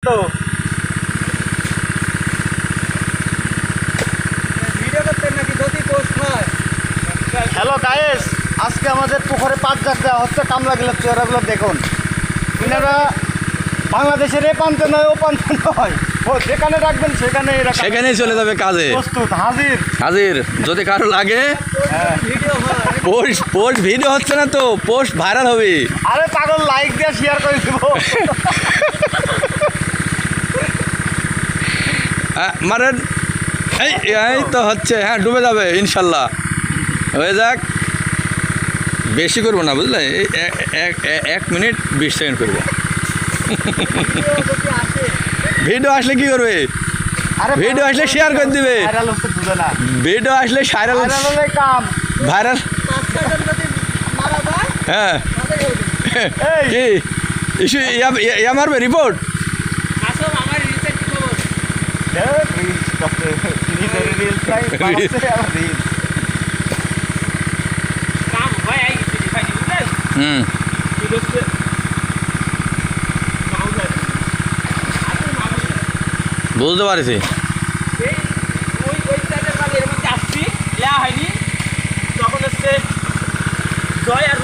তো ভিডিও করতে নাকি যদি পোস্ট হয়। হ্যালো গাইস, আজকে আমাদের পুকুরে 5 জাগ দেওয়া হচ্ছে কামলাগুলোর চেহারাগুলো দেখুন। এনারা বাংলাদেশের এ প্রান্তে নয় ও প্রান্তে নয়, ও যেখানে রাখবেন সেখানেই চলে যাবে কাজে। প্রস্তুত হাজির। হাজির। যদি কারো লাগে ভিডিও হয়। পোস্ট ভিডিও হচ্ছে না তো, পোস্ট ভাইরাল হবে। আরে পাগল, লাইক দিয়ে শেয়ার করে দিব। মারেন। এই তো হচ্ছে, হ্যাঁ ডুবে যাবে ইনশাল্লাহ। হয়ে যাক, বেশি করবো না বুঝলে, এই 1 মিনিট 20 সেকেন্ড করবো। ভিডিও আসলে কি করবে? ভিডিও আসলে শেয়ার করে দিবে। ভিডিও আসলে ভাইরাল। হ্যাঁ কি ইস্যু ইয়া মারবে রিপোর্ট। বুঝতে পারছি। তখন হচ্ছে জয় আর